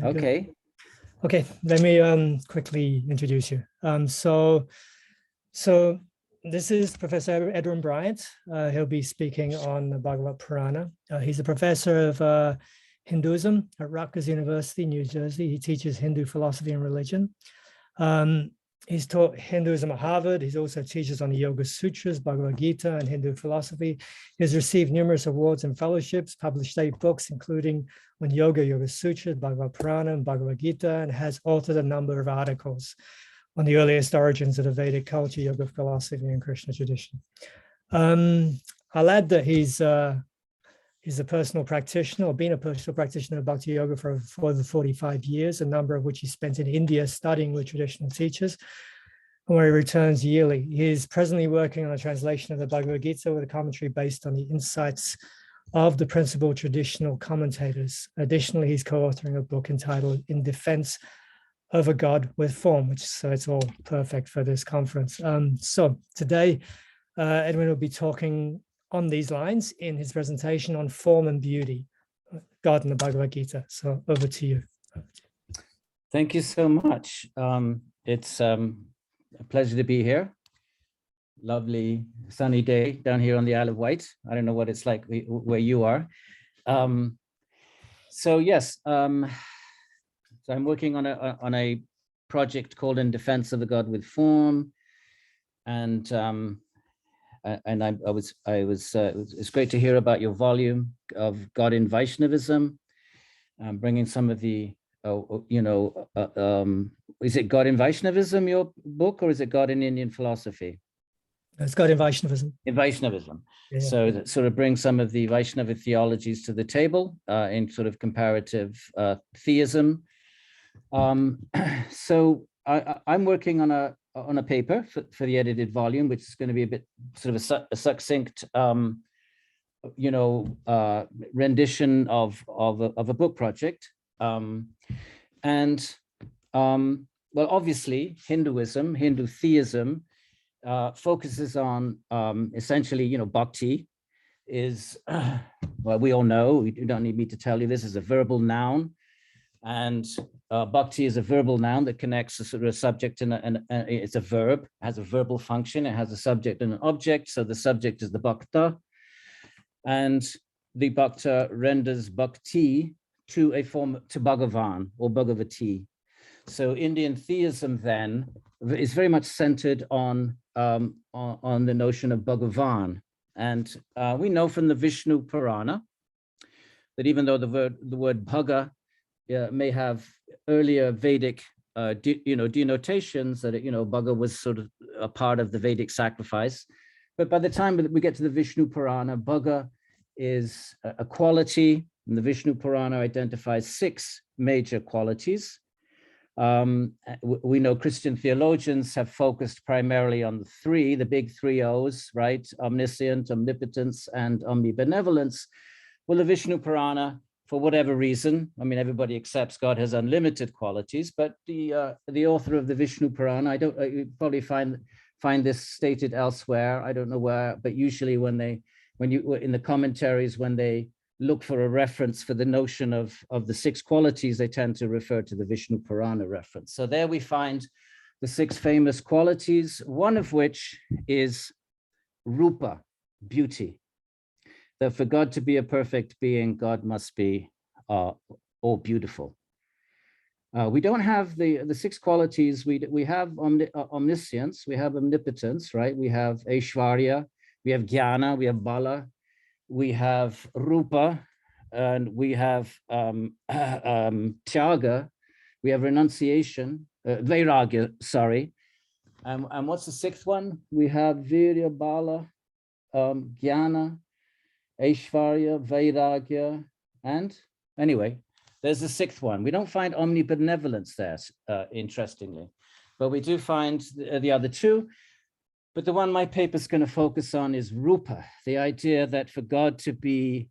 Okay. Okay, let me quickly introduce you. So this is Professor Edwin Bryant. He'll be speaking on the Bhagavata Purāṇa. He's a professor of Hinduism at Rutgers University, New Jersey. He teaches Hindu philosophy and religion. He's taught Hinduism at Harvard. He also teaches on the Yoga Sutras, Bhagavad Gita, and Hindu philosophy. He has received numerous awards and fellowships, published 8 books, including on Yoga, Yoga Sutras, Bhagavata Purāṇa, and Bhagavad Gita, and has authored a number of articles on the earliest origins of the Vedic culture, yoga philosophy, and Krishna tradition. I'll add that he's a personal practitioner, or been a personal practitioner of Bhakti Yoga for over 45 years, a number of which he spent in India studying with traditional teachers, where he returns yearly. He is presently working on a translation of the Bhagavad Gita with a commentary based on the insights of the principal traditional commentators. Additionally, he's co-authoring a book entitled In Defense of a God with Form, so it's all perfect for this conference. So today, Edwin will be talking on these lines in his presentation on form and beauty, God in the Bhagavad Gita. So over to you. Thank you so much. It's a pleasure to be here. Lovely sunny day down here on the Isle of Wight. I don't know what it's like where you are. So yes, so I'm working on a project called In Defense of a God with Form, and it's great to hear about your volume of God in Vaishnavism, bringing some of the, is it God in Vaishnavism, your book, or is it God in Indian philosophy? It's God in Vaishnavism. In Vaishnavism. Yeah. So that sort of brings some of the Vaishnava theologies to the table in sort of comparative theism. So I'm working on a paper for the edited volume, which is going to be a bit sort of a succinct, rendition of a book project. Well, obviously, Hindu theism focuses on essentially, bhakti is, well, we all know, you don't need me to tell you, this is a verbal noun. And bhakti is a verbal noun that connects a sort of subject and it's a verb, has a verbal function. It has a subject and an object. So the subject is the bhakta, and the bhakta renders bhakti to a form, to Bhagavan or Bhagavati. So Indian theism then is very much centered on the notion of Bhagavan. And we know from the Vishnu Purāṇa that even though the word Bhaga may have earlier Vedic, denotations that, Bhaga was sort of a part of the Vedic sacrifice. But by the time that we get to the Vishnu Purāṇa, Bhaga is a quality, and the Vishnu Purāṇa identifies 6 major qualities. We know Christian theologians have focused primarily on the big 3 O's, right? Omniscient, omnipotence, and omnibenevolence. Well, the Vishnu Purāṇa, for whatever reason, I mean, everybody accepts God has unlimited qualities, but the author of the Vishnu Purāṇa, you probably find this stated elsewhere. I don't know where, but usually when you in the commentaries, when they look for a reference for the notion of the 6 qualities, they tend to refer to the Vishnu Purāṇa reference. So there we find the 6 famous qualities, one of which is rupa, beauty. That for God to be a perfect being, God must be all beautiful. We don't have the 6 qualities. We have omniscience, we have omnipotence, right? We have Aishwarya, we have Jnana, we have Bala, we have Rupa, and we have Tyaga, we have renunciation, Vairagya, sorry. And what's the 6th one? We have Virya, Bala, Jnana, Aishwarya, Vairagya, and anyway, there's the 6th one. We don't find omnibenevolence there, interestingly, but we do find the other 2. But the one my paper is going to focus on is rupa, the idea that for God to be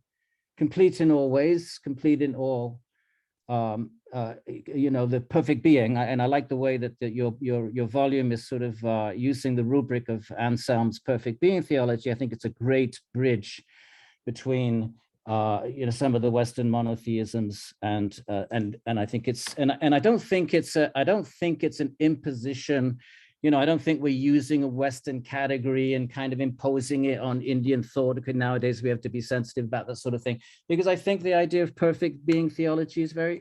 complete in all ways, complete in all, the perfect being. And I like the way that your volume is sort of using the rubric of Anselm's perfect being theology. I think it's a great bridge between some of the Western monotheisms, and I think it's and I don't think it's an imposition. I don't think we're using a Western category and kind of imposing it on Indian thought. Because nowadays we have to be sensitive about that sort of thing, because I think the idea of perfect being theology is very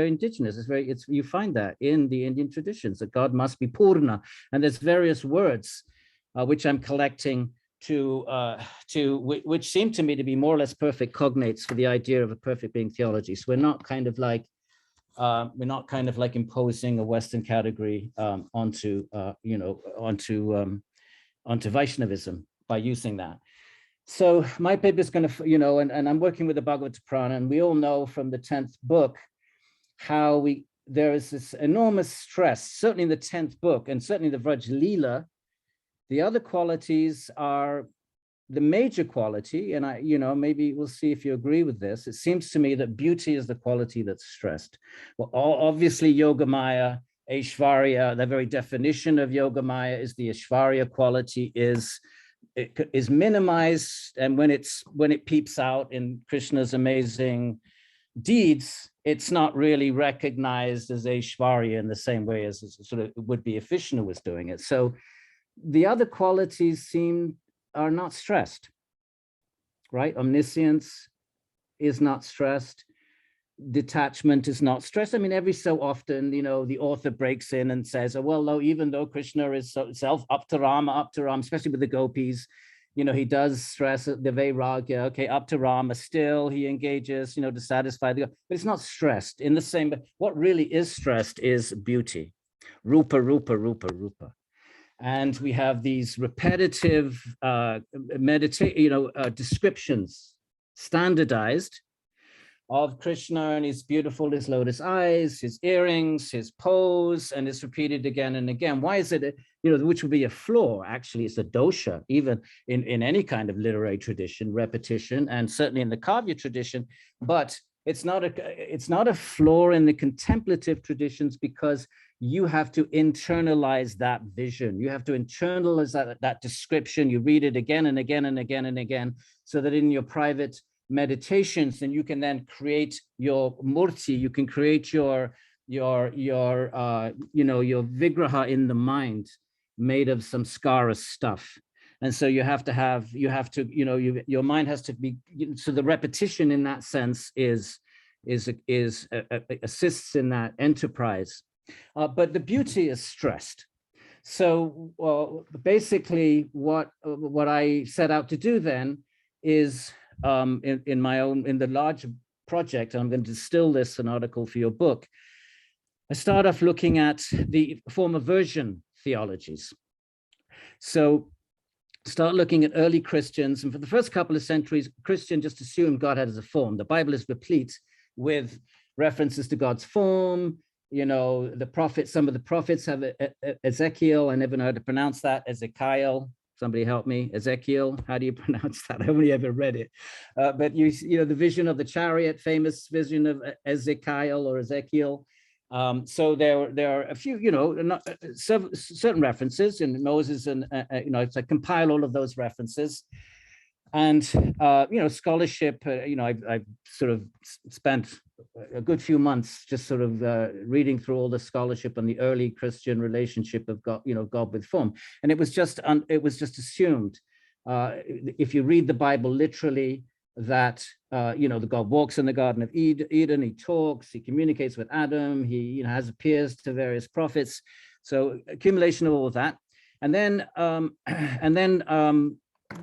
indigenous. You find that in the Indian traditions, that God must be Purāṇa, and there's various words which I'm collecting which seem to me to be more or less perfect cognates for the idea of a perfect being theology. So we're not kind of like imposing a Western category onto Vaishnavism by using that. So my paper is going to, and I'm working with the Bhagavata Purāṇa, and we all know from the 10th book how there is this enormous stress, certainly in the 10th book, and certainly the Vraj Leela. The other qualities are the major quality, and maybe we'll see if you agree with this. It seems to me that beauty is the quality that's stressed. Well, obviously Yogamaya, Aishvarya, the very definition of Yogamaya is the Aishvarya quality is minimized, and when it peeps out in Krishna's amazing deeds, it's not really recognized as Aishvarya in the same way as sort of would be if Vishnu was doing it. So the other qualities are not stressed, right? Omniscience is not stressed. Detachment is not stressed. I mean, every so often, the author breaks in and says, oh, well, no, even though Krishna is self up to Rama, especially with the gopis, he does stress the Vairagya, okay, up to Rama, still he engages, to satisfy but it's not stressed in the same, but what really is stressed is beauty, rupa, rupa, rupa, rupa. And we have these repetitive descriptions, standardized, of Krishna and his lotus eyes, his earrings, his pose, and it's repeated again and again. Why is it, which would be a flaw? Actually, it's a dosha, even in any kind of literary tradition, repetition, and certainly in the Kavya tradition. But it's not a flaw in the contemplative traditions, because you have to internalize that vision. You have to internalize that description. You read it again and again and again and again, so that in your private meditations, then you can then create your murti. You can create your vigraha in the mind, made of some skara stuff. And so your mind has to be, so the repetition in that sense assists in that enterprise. But the beauty is stressed. So basically what I set out to do then is in the large project, I'm going to distill this an article for your book. I start off looking at the form aversion theologies. So start looking at early Christians, and for the first couple of centuries, Christian just assumed God had as a form. The Bible is replete with references to God's form. The prophets, some of the prophets have Ezekiel. I never know how to pronounce that. Ezekiel. Somebody help me. Ezekiel. How do you pronounce that? I've only ever read it. But the vision of the chariot, famous vision of Ezekiel or Ezekiel. So there are a few, certain references in Moses, and it's like compile all of those references. And scholarship. I've sort of spent a good few months just sort of reading through all the scholarship on the early Christian relationship of God, God with form, and it was just assumed. If you read the Bible literally, that the God walks in the Garden of Eden, he talks, he communicates with Adam, he has appears to various prophets. So accumulation of all of that, and then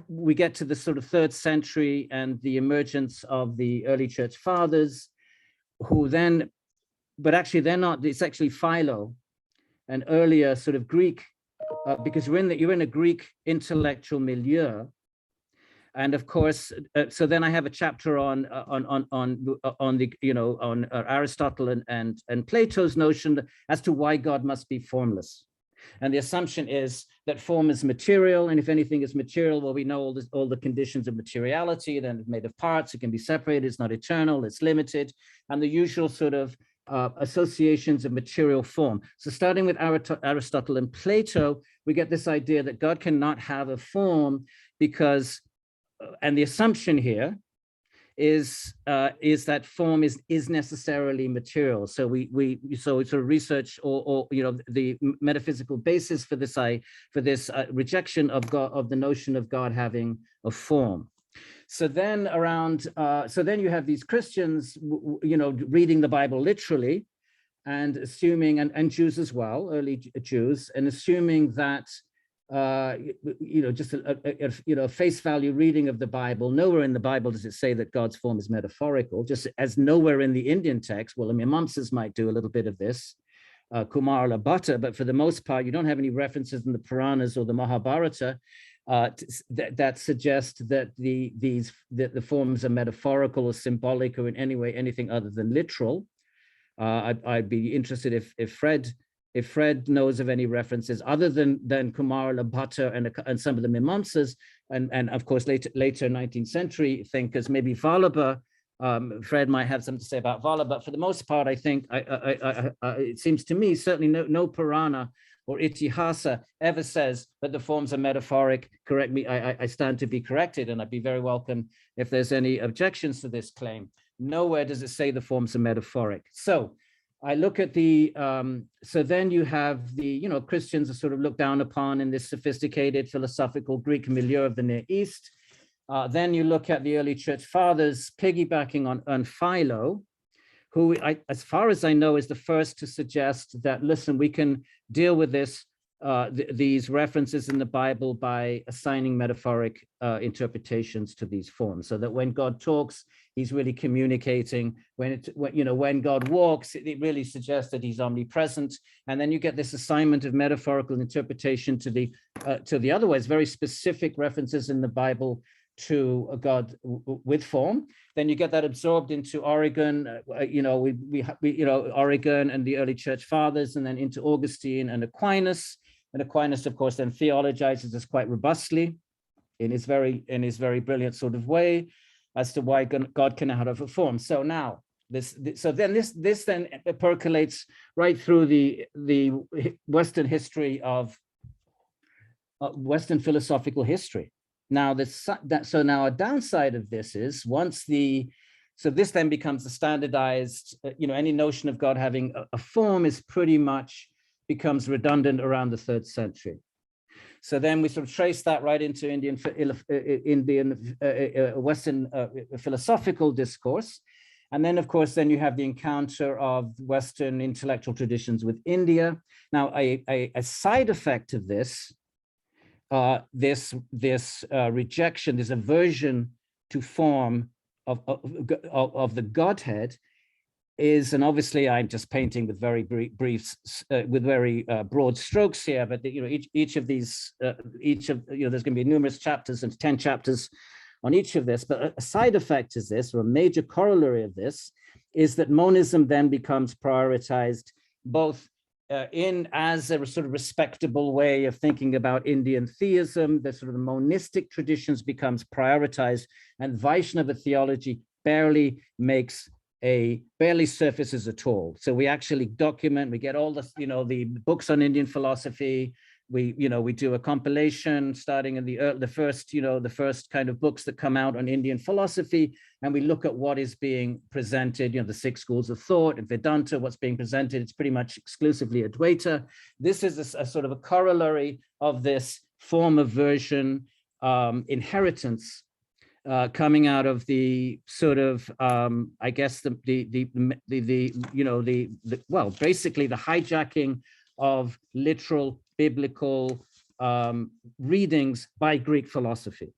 we get to the sort of 3rd century and the emergence of the early church fathers, who then, but actually they're not, it's actually Philo, an earlier sort of Greek, because you're in a Greek intellectual milieu. And of course, so then I have a chapter on Aristotle and Plato's notion as to why God must be formless. And the assumption is that form is material, and if anything is material, well, we know all the conditions of materiality. Then it's made of parts, it can be separated, it's not eternal, it's limited, and the usual sort of associations of material form. So starting with Aristotle and Plato, we get this idea that God cannot have a form because, and the assumption here is that form is necessarily material. So so sort of research or the metaphysical basis for this rejection of God, of the notion of God having a form. So then so then you have these Christians, reading the Bible literally, and assuming, and Jews as well, early Jews, and assuming that just a face value reading of the Bible. Nowhere in the Bible does it say that God's form is metaphorical, just as nowhere in the Indian text. Well, the Mimamsas might do a little bit of this, Kumara Bhatta, but for the most part, you don't have any references in the Puranas or the Mahabharata that suggest that the forms are metaphorical or symbolic or in any way anything other than literal. I'd be interested if Fred knows of any references other than Kumara Bhatta and some of the Mimamsas, and of course later 19th century thinkers, maybe Vallabha. Fred might have something to say about Vallabha, but for the most part, I think it seems to me certainly no Purāṇa or Itihasa ever says that the forms are metaphoric. Correct me, I stand to be corrected, and I'd be very welcome if there's any objections to this claim. Nowhere does it say the forms are metaphoric. So I look at so then you have Christians are sort of looked down upon in this sophisticated philosophical Greek milieu of the Near East. Then you look at the early church fathers piggybacking on Philo, who, as far as I know, is the first to suggest that, listen, we can deal with these references in the Bible by assigning metaphoric interpretations to these forms, so that when God talks, he's really communicating. When God walks, it really suggests that he's omnipresent. And then you get this assignment of metaphorical interpretation to the otherwise very specific references in the Bible to a God with form. Then you get that absorbed into Origen, Origen and the early church fathers, and then into Augustine and Aquinas. And Aquinas, of course, then theologizes this quite robustly in his very brilliant sort of way as to why God can have a form. So now this then percolates right through the Western history of Western philosophical history. Now now a downside of this is so this then becomes the standardized, any notion of God having a form is pretty much becomes redundant around the 3rd century. So then we sort of trace that right into Indian Western philosophical discourse. And then, of course, then you have the encounter of Western intellectual traditions with India. Now, a side effect of this, this rejection, this aversion to form of the Godhead is, and obviously I'm just painting with very with very broad strokes here, but each of these, there's going to be numerous chapters and 10 chapters on each of this. But a side effect is this, or a major corollary of this, is that monism then becomes prioritized both as a sort of respectable way of thinking about Indian theism. The sort of the monistic traditions becomes prioritized, and Vaishnava theology barely surfaces at all. So we actually document, we get all the books on Indian philosophy. We do a compilation starting in the first kind of books that come out on Indian philosophy, and we look at what is being presented, the 6 schools of thought and Vedanta, what's being presented. It's pretty much exclusively Advaita. This is a sort of a corollary of this form of version inheritance coming out of the sort of I guess basically the hijacking of literal biblical readings by Greek philosophy.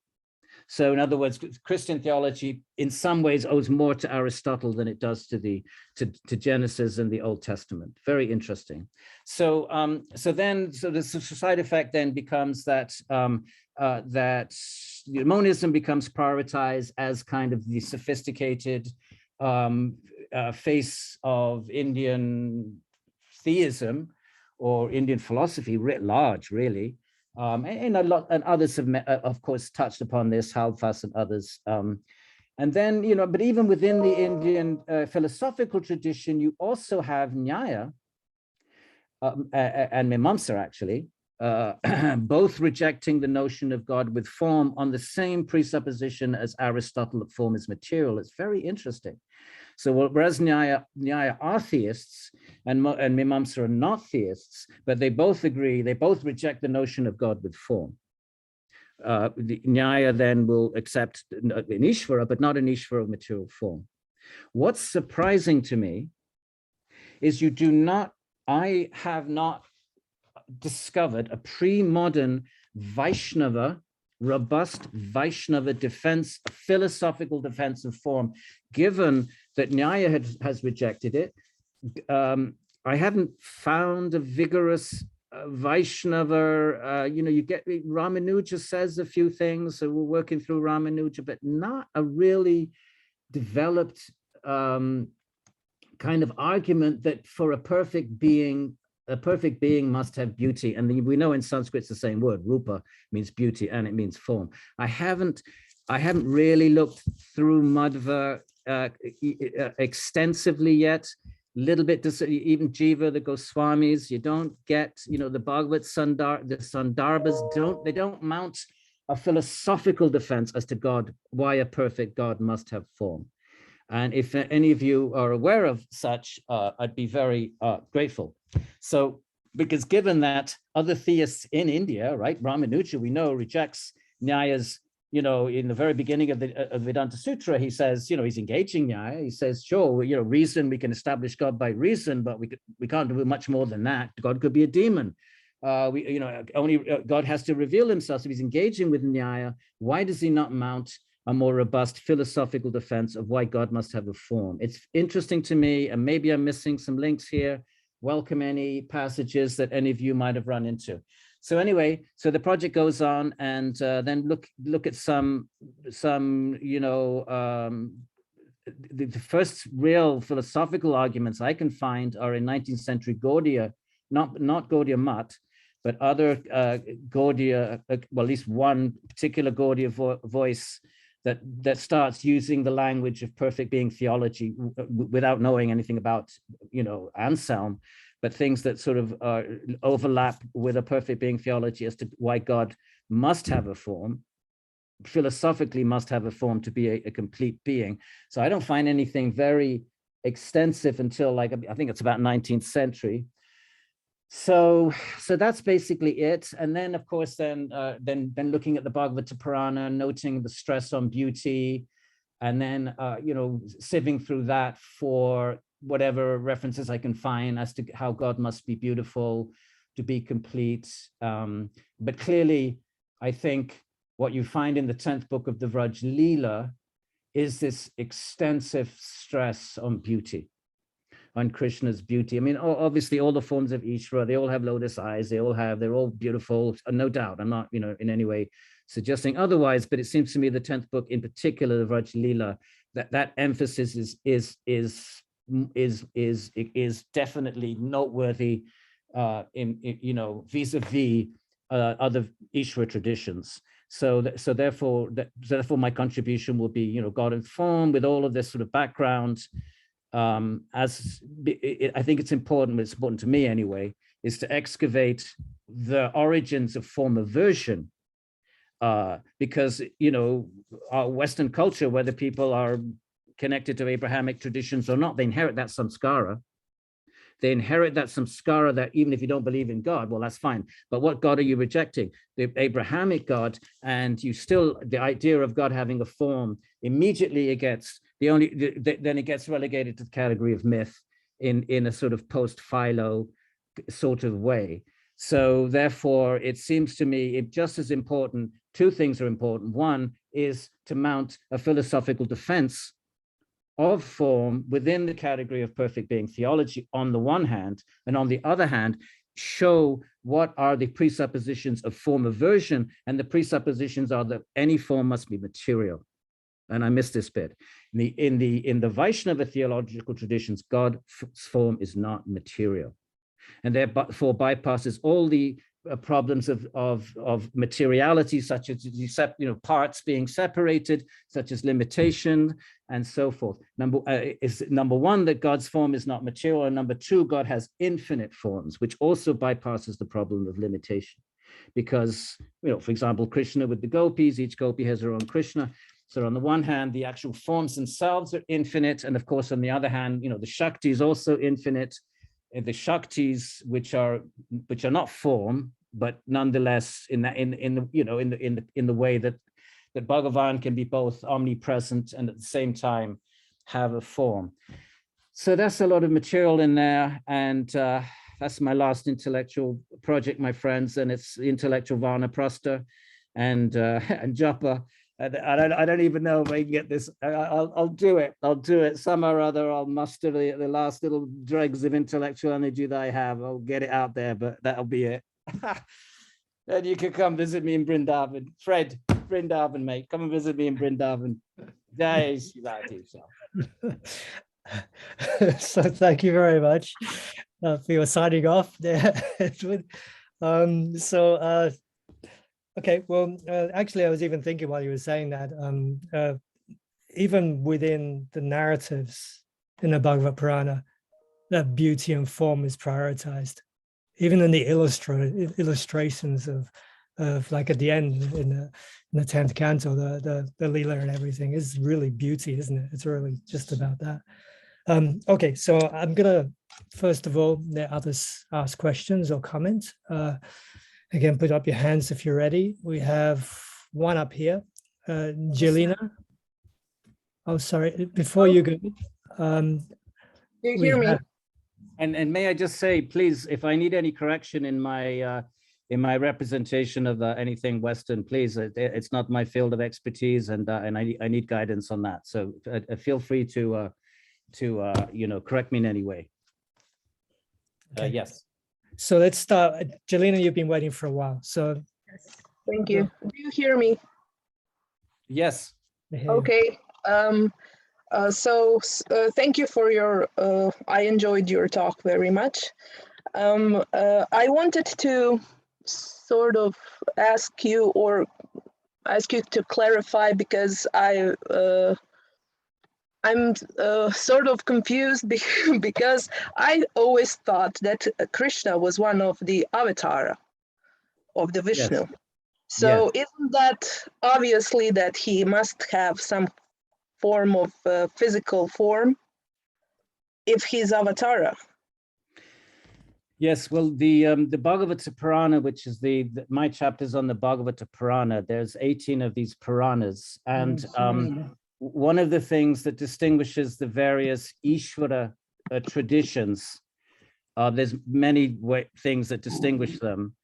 So in other words, Christian theology in some ways owes more to Aristotle than it does to Genesis and the Old Testament. Very interesting. So the side effect then becomes that that monism becomes prioritized as kind of the sophisticated face of Indian theism or Indian philosophy writ large, really. And others have, of course, touched upon this, Halfas and others. And then, but even within the Indian philosophical tradition, you also have Nyaya and Mimamsa, actually, both rejecting the notion of God with form on the same presupposition as Aristotle that form is material. It's very interesting. So whereas Nyaya are theists and Mimamsa are not theists, but they both agree, they both reject the notion of God with form. The Nyaya then will accept an Ishvara, but not an Ishvara of material form. What's surprising to me is I have not discovered a pre-modern Vaishnava, robust Vaishnava defense, philosophical defense of form, given that Nyaya has rejected it. I haven't found a vigorous Vaishnava, you get Ramanuja says a few things, so we're working through Ramanuja, but not a really developed kind of argument that for a perfect being must have beauty. And we know in Sanskrit it's the same word, rupa means beauty and it means form. I haven't really looked through Madhva extensively yet. Little bit, even Jiva, the Goswamis, you don't get, the Bhagavad the Sandarbhas don't mount a philosophical defense as to God, why a perfect God must have form. And if any of you are aware of such, I'd be very grateful. So, because given that other theists in India, right, Ramanuja, we know, rejects Nyaya's, in the very beginning of the Vedanta Sutra, he says, he's engaging Nyaya. He says, sure, reason, we can establish God by reason, but we can't do much more than that. God could be a demon. Only God has to reveal himself. So he's engaging with Nyaya. Why does he not mount a more robust philosophical defense of why God must have a form? It's interesting to me, and maybe I'm missing some links here. Welcome any passages that any of you might have run into. So anyway, so the project goes on, and then look at some the first real philosophical arguments I can find are in 19th century Gaudiya, not Gaudiya Mat, but other Gaudiya, well, at least one particular Gaudiya voice that starts using the language of perfect being theology without knowing anything about, Anselm, but things that sort of overlap with a perfect being theology as to why God must have a form, philosophically must have a form to be a complete being. So I don't find anything very extensive until I think it's about 19th century. So that's basically it. And then, of course, then looking at the Bhagavata Purāṇa, noting the stress on beauty, and then, sieving through that for whatever references I can find as to how God must be beautiful to be complete. But clearly, I think what you find in the 10th book of the Vraj Leela is this extensive stress on beauty, on Krishna's beauty. I mean, obviously all the forms of Ishvara, they all have lotus eyes, they're all beautiful, no doubt. I'm not, in any way suggesting otherwise, but it seems to me the 10th book in particular, the Vraj Leela, that emphasis is definitely noteworthy vis-a-vis other Ishvara traditions. So therefore my contribution will be, God in form with all of this sort of background. I think it's important to me anyway, is to excavate the origins of form aversion, because, our Western culture, whether people are connected to Abrahamic traditions or not, they inherit that samskara. They inherit that samskara that even if you don't believe in God, well, that's fine. But what God are you rejecting? The Abrahamic God, and the idea of God having a form, immediately it gets then it gets relegated to the category of myth in a sort of post-philo sort of way. So therefore, it seems to me it just as important, two things are important. One is to mount a philosophical defense of form within the category of perfect being theology on the one hand, and on the other hand, show what are the presuppositions of form aversion, and the presuppositions are that any form must be material. And I missed this bit. In the Vaishnava theological traditions, God's form is not material, and therefore bypasses all the problems of materiality, such as parts being separated, such as limitation and so forth. Number one, that God's form is not material, and number two, God has infinite forms, which also bypasses the problem of limitation. because, for example, Krishna with the gopis, each gopi has her own Krishna. So on the one hand, the actual forms themselves are infinite. And of course, on the other hand, the Shakti is also infinite. And the Shaktis, which are not form, but nonetheless in the way that Bhagavan can be both omnipresent and at the same time have a form. So that's a lot of material in there. And that's my last intellectual project, my friends. And it's intellectual Vanaprastha and Japa. I don't even know if I can get this. I'll do it. I'll do it. Somehow or other, I'll muster the last little dregs of intellectual energy that I have. I'll get it out there, but that'll be it. And you can come visit me in Vrindavan. Fred, Vrindavan, mate. Come and visit me in Vrindavan. Jai Shivati. So thank you very much for your signing off there, Edwin. Okay, well, actually, I was even thinking while you were saying that, even within the narratives in the Bhagavata Purāṇa, that beauty and form is prioritized. Even in the illustrations of like at the end in the 10th canto, the Leela and everything is really beauty, isn't it? It's really just about that. Okay, so I'm gonna, first of all, let others ask questions or comments. Again, put up your hands if you're ready. We have one up here, Jelena. Oh, sorry, before you go. You hear me? And may I just say, please, if I need any correction in my representation of anything Western, please, it's not my field of expertise, and I need guidance on that. So feel free to correct me in any way. Okay. Yes. So let's start. Jelena, you've been waiting for a while. So Thank you. Do you hear me? Yes. Okay. Thank you for your, I enjoyed your talk very much. I wanted to sort of ask you to clarify, because I'm sort of confused because I always thought that Krishna was one of the avatara of the Vishnu. Yes. So isn't that obviously that he must have some form of physical form if he's avatara? Yes, well, the Bhagavata Purāṇa, which is my chapters on the Bhagavata Purāṇa, there's 18 of these Puranas, and one of the things that distinguishes the various Ishvara traditions, there's many things that distinguish them,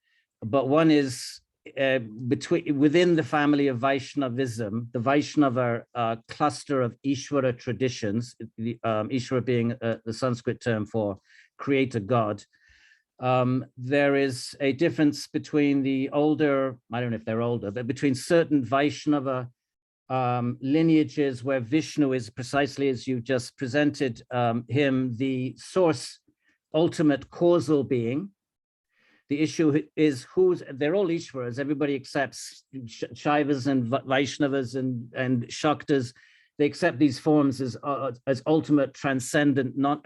but one is within the family of Vaiṣṇavism, the Vaishnava cluster of Ishvara traditions, Ishvara being the Sanskrit term for creator God. There is a difference between the older, I don't know if they're older, but between certain Vaishnava lineages where Vishnu is, precisely as you just presented him, the source, ultimate causal being. The issue is they're all Ishvaras, everybody accepts Shaivas and Vaishnavas and Shaktas. They accept these forms as ultimate, transcendent, not,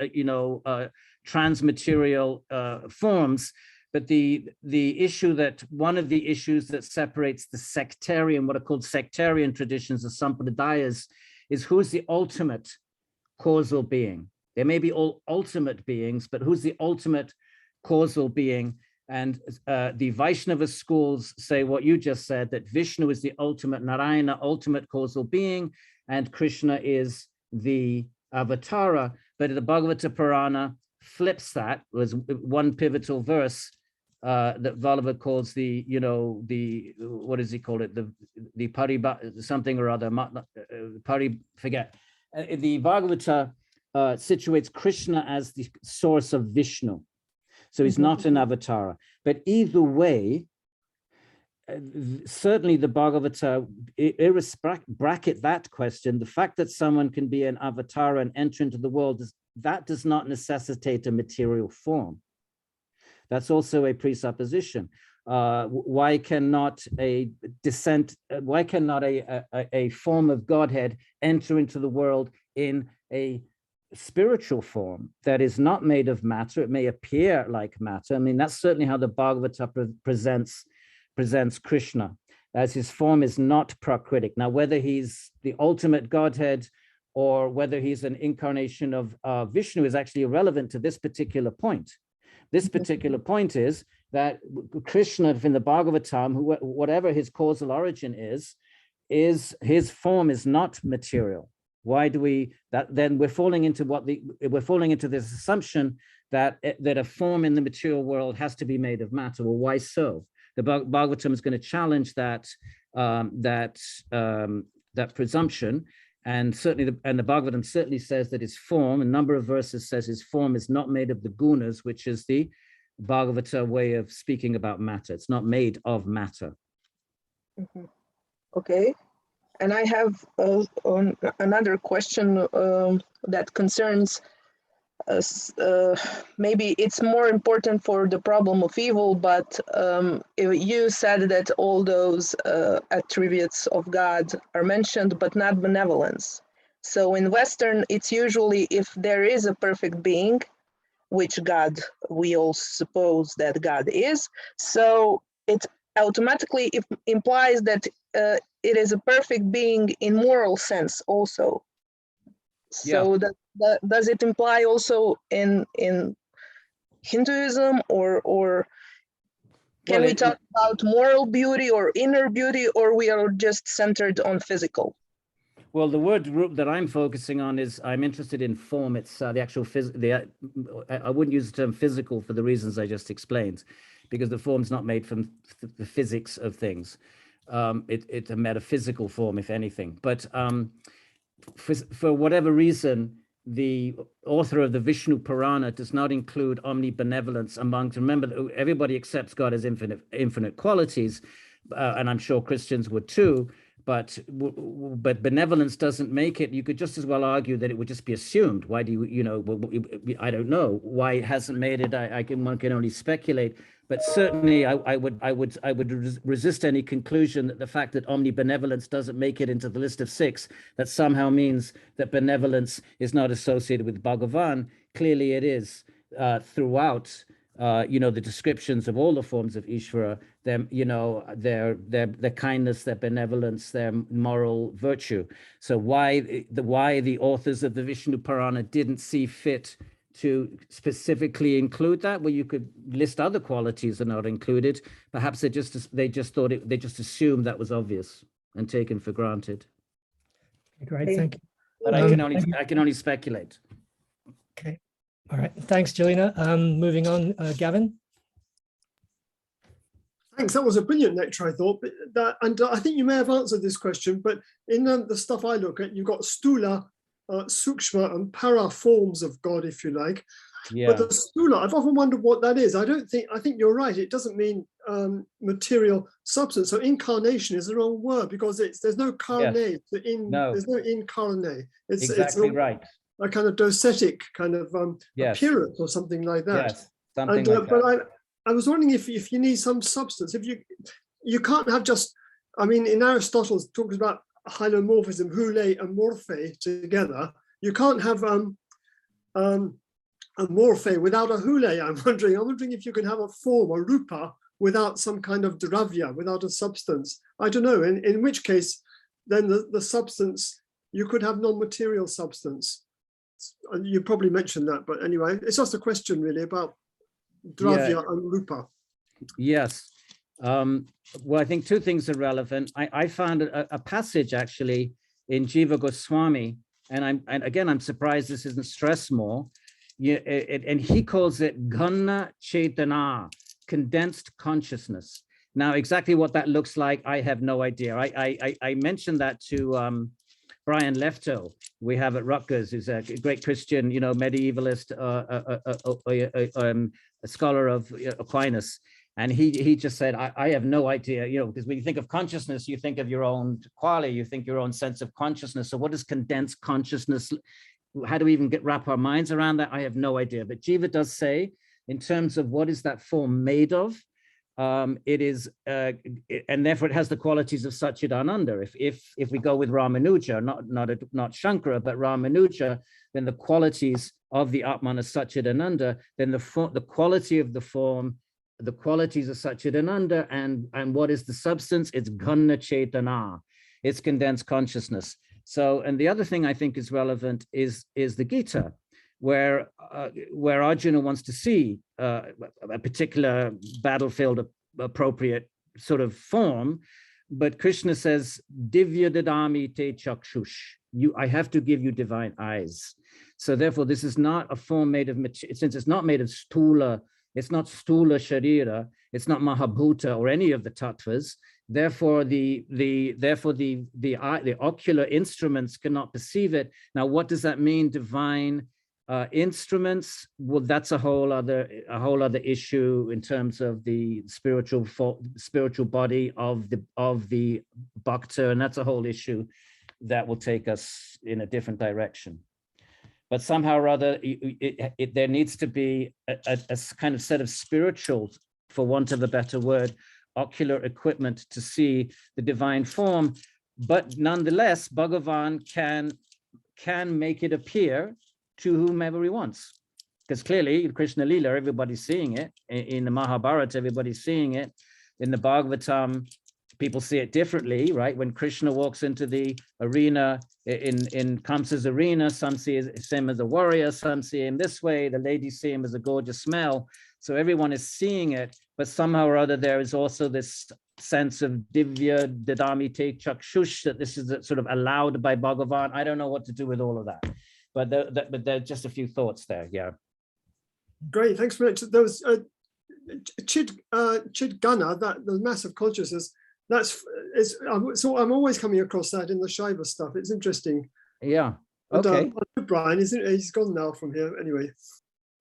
transmaterial forms. But the issue one of the issues that separates the sectarian, what are called sectarian traditions, the sampradayas, is who's the ultimate causal being. There may be all ultimate beings, but who's the ultimate causal being? And the Vaishnava schools say what you just said, that Vishnu is the ultimate Narayana, ultimate causal being, and Krishna is the avatara. But the Bhagavata Purāṇa flips that. Was one pivotal verse that Vallabha calls the what does he call it? The pari something or other. Forget. The Bhagavata situates Krishna as the source of Vishnu. So he's not an avatara. But either way, certainly the Bhagavata, bracket that question, the fact that someone can be an avatara and enter into the world, that does not necessitate a material form. That's also a presupposition. Why cannot a form of Godhead enter into the world in a spiritual form that is not made of matter? It may appear like matter. I mean, that's certainly how the Bhagavata presents presents Krishna, as his form is not prakritic. Now, whether he's the ultimate Godhead or whether he's an incarnation of Vishnu is actually irrelevant to this particular point. This particular point is that Krishna in the Bhagavatam, whatever his causal origin is his form is not material. Why do we that? Then we're falling into this assumption that a form in the material world has to be made of matter. Well, why so? The Bhagavatam is going to challenge that presumption, and certainly the Bhagavatam certainly says that his form, a number of verses says his form is not made of the gunas, which is the Bhagavata way of speaking about matter. It's not made of matter. Mm-hmm. Okay, and I have another question that concerns maybe it's more important for the problem of evil, but you said that all those attributes of God are mentioned, but not benevolence. So in Western, it's usually if there is a perfect being, which God, we all suppose that God is, so it automatically implies that it is a perfect being in moral sense also. So yeah. Does it imply also in Hinduism, or can we talk about moral beauty or inner beauty, or we are just centered on physical? Well, the word group that I'm focusing on is I'm interested in form. It's the actual I wouldn't use the term physical for the reasons I just explained, because the form's not made from the physics of things. It's a metaphysical form, if anything. But for whatever reason, the author of the Vishnu Purāṇa does not include omnibenevolence amongst. Remember, everybody accepts God as infinite qualities, and I'm sure Christians would too. But benevolence doesn't make it. You could just as well argue that it would just be assumed. Why do I don't know why it hasn't made it. One can only speculate. But certainly, I would resist any conclusion that the fact that omnibenevolence doesn't make it into the list of 6, that somehow means that benevolence is not associated with Bhagavan. Clearly, it is throughout. The descriptions of all the forms of Ishvara, their kindness, their benevolence, their moral virtue. So why the authors of the Vishnu Purāṇa didn't see fit to specifically include that? Well, you could list other qualities that are not included. Perhaps they just assumed that was obvious and taken for granted. Great, thank you. But I can only speculate. Okay. All right, thanks, Jelena. Moving on, Gavin. Thanks, that was a brilliant lecture, I thought. And I think you may have answered this question, but in the stuff I look at, you've got Stula, Sukshma, and Para forms of God, if you like. Yeah. But the Stula, I've often wondered what that is. I think you're right. It doesn't mean material substance. So incarnation is the wrong word, because there's no karne. Yes. There's no incarnate. It's exactly right. A kind of docetic kind of appearance or something like that. Yes, something like that. But I was wondering if you need some substance. If you can't have just, I mean, in Aristotle it talks about hylomorphism, hule and morphe together. You can't have a morphe without a hule. I'm wondering if you can have a form, a rupa, without some kind of dravya, without a substance. I don't know. In which case, then the substance, you could have non-material substance. You probably mentioned that, but anyway, it's just a question really about dravya and rupa. Yes. Well, I think 2 things are relevant. I found a passage actually in Jiva Goswami, and I'm surprised this isn't stressed more. And he calls it Ghana Chetana, condensed consciousness. Now, exactly what that looks like, I have no idea. I mentioned that to Bryant we have at Rutgers, who's a great Christian, medievalist, a scholar of Aquinas. And he just said, I have no idea, because when you think of consciousness, you think of your own qualia, you think your own sense of consciousness. So what is condensed consciousness? How do we even wrap our minds around that? I have no idea. But Jiva does say, in terms of what is that form made of, it is, and therefore it has the qualities of Satchidananda. If we go with Ramanuja, not Shankara, but Ramanuja, then the qualities of the Atman as Satchidananda, then the quality of the form, the qualities of Satchidananda, and what is the substance? It's Gana Chetana, it's condensed consciousness. So, and the other thing I think is relevant is the Gita, where Arjuna wants to see a particular battlefield appropriate sort of form, but Krishna says, Divya dadami te chakshush. I have to give you divine eyes. So therefore, this is not a form made of, since it's not made of stula, it's not stula sharira, it's not mahabhuta or any of the tattvas. Therefore, the ocular instruments cannot perceive it. Now, what does that mean? Divine instruments? Well, that's a whole other issue in terms of the spiritual body of the bhakta, and that's a whole issue that will take us in a different direction. But somehow or other, there needs to be a kind of set of spiritual, for want of a better word, ocular equipment to see the divine form. But nonetheless, Bhagavan can make it appear to whomever he wants. Because clearly, Krishna Lila, everybody's seeing it. In the Mahabharata, everybody's seeing it. In the Bhagavatam, people see it differently, right? When Krishna walks into the arena, in Kamsa's arena, some see him as a warrior, some see him this way, the ladies see him as a gorgeous smell. So everyone is seeing it, but somehow or other, there is also this sense of divya dadami te chakshush, that this is sort of allowed by Bhagavan. I don't know what to do with all of that, but there are just a few thoughts there, yeah. Great, thanks very much. There was Chid Gana, that the massive consciousness. So I'm always coming across that in the Shiva stuff. It's interesting. Yeah. Okay. Brian, he's gone now from here anyway.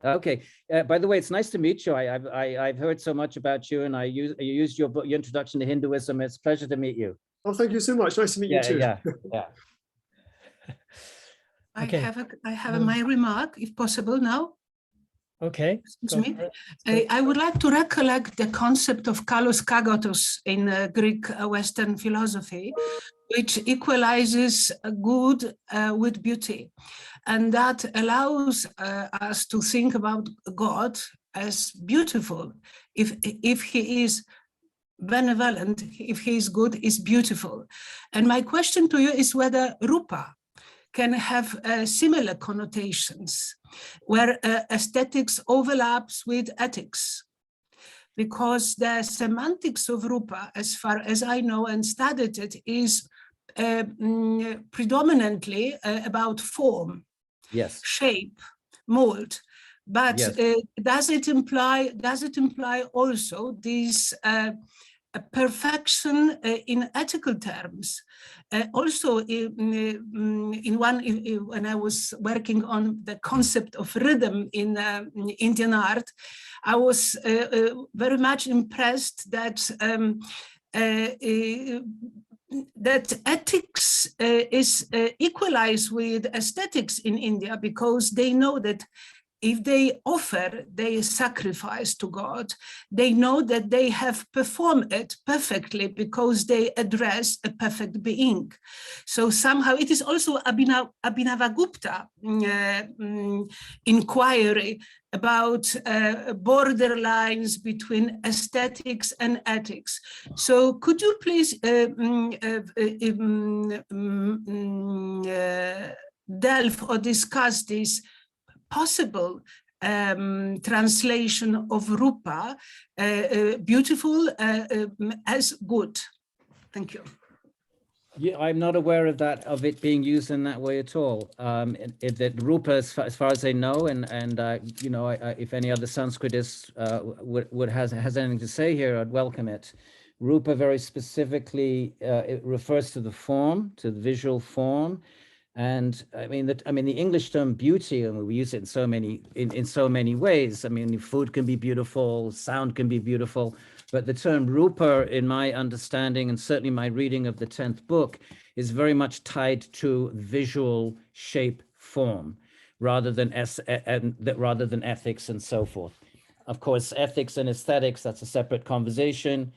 Okay. By the way, it's nice to meet you. I've heard so much about you, and you used your introduction to Hinduism. It's a pleasure to meet you. Oh, thank you so much. Nice to meet you too. Yeah. Okay. I have my remark, if possible, now. Okay. Excuse me. I would like to recollect the concept of kalos kagatos in Greek Western philosophy, which equalizes good with beauty. And that allows us to think about God as beautiful. If he is benevolent, if he is good, is beautiful. And my question to you is whether rupa can have similar connotations, where aesthetics overlaps with ethics, because the semantics of rupa, as far as I know and studied it, is predominantly about form, Yes, shape, mold. But yes. Does it imply also this perfection in ethical terms? Also, when I was working on the concept of rhythm in Indian art, I was very much impressed that that ethics is equalized with aesthetics in India, because they know that if they offer their sacrifice to God, they know that they have performed it perfectly because they address a perfect being. So somehow it is also Abhinavagupta inquiry about borderlines between aesthetics and ethics. So could you please delve or discuss this possible translation of rupa, beautiful as good? Thank you. Yeah, I'm not aware of it being used in that way at all. That rupa, as far as I know, and you know, if any other Sanskritist has anything to say here, I'd welcome it. Rupa very specifically it refers to the form, to the visual form. And I mean the English term beauty, and we use it in so many ways. I mean, food can be beautiful, sound can be beautiful, but the term rupa, in my understanding and certainly my reading of the 10th book, is very much tied to visual shape, form, rather than ethics and so forth. Of course, ethics and aesthetics, that's a separate conversation.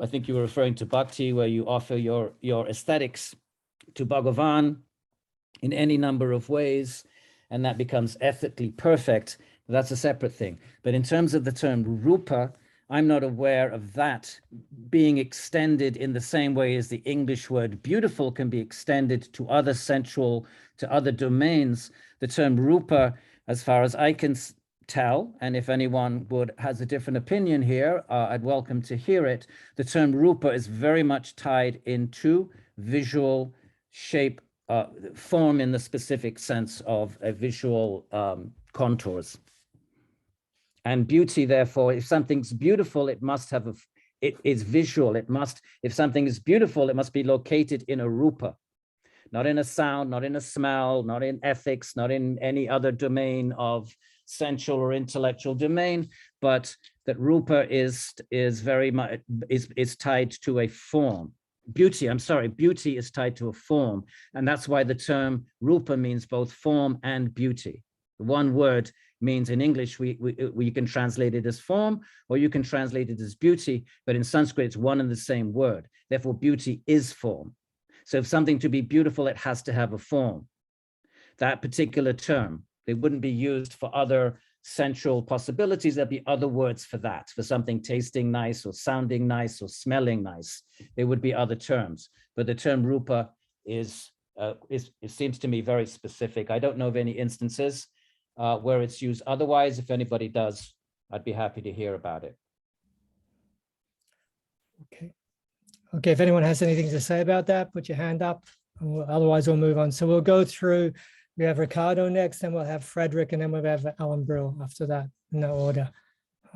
I think you were referring to bhakti, where you offer your aesthetics to Bhagavan in any number of ways, and that becomes ethically perfect. That's a separate thing. But in terms of the term rupa, I'm not aware of that being extended in the same way as the English word beautiful can be extended to other sensual, to other domains. The term rupa, as far as I can tell, and if anyone has a different opinion here, I'd welcome to hear it. The term rupa is very much tied into visual shape, form in the specific sense of a visual contours. And beauty, therefore, if something's beautiful, it must have it is visual. It must, if something is beautiful, it must be located in a rupa, not in a sound, not in a smell, not in ethics, not in any other domain of sensual or intellectual domain, but that rupa is very much is tied to a form. Beauty, I'm sorry, beauty is tied to a form, and that's why the term rupa means both form and beauty. One word means in English, we can translate it as form, or you can translate it as beauty, but in Sanskrit, it's one and the same word. Therefore, beauty is form. So if something to be beautiful, it has to have a form. That particular term, it wouldn't be used for other sensual possibilities. There'd be other words for that, for something tasting nice or sounding nice or smelling nice. There would be other terms, but the term rupa it seems to me very specific. I don't know of any instances where it's used otherwise. If anybody does, I'd be happy to hear about it. Okay, if anyone has anything to say about that, put your hand up. Otherwise, we'll move on. So we'll go through, we have Ricardo next, then we'll have Frederick, and then we'll have Alan Brill after that, in that order.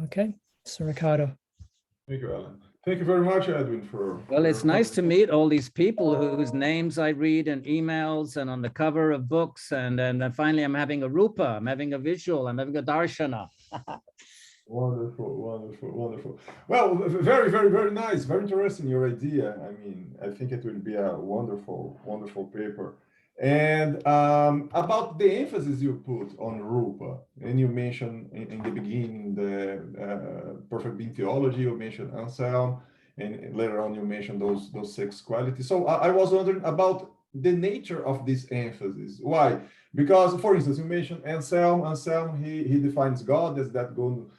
Okay, so Ricardo. Thank you, Alan. Thank you very much, Edwin, for... Well, it's nice to meet all these people whose names I read in emails and on the cover of books. And then finally, I'm having a rupa, I'm having a visual, I'm having a darshana. Wonderful, wonderful, wonderful. Well, very, very, very nice. Very interesting, your idea. I mean, I think it will be a wonderful, wonderful paper. And about the emphasis you put on rupa, and you mentioned in the beginning the perfect being theology, you mentioned Anselm, and later on you mentioned those 6 qualities. So I was wondering about the nature of this emphasis. Why? Because, for instance, you mentioned Anselm. Anselm, he defines God as that God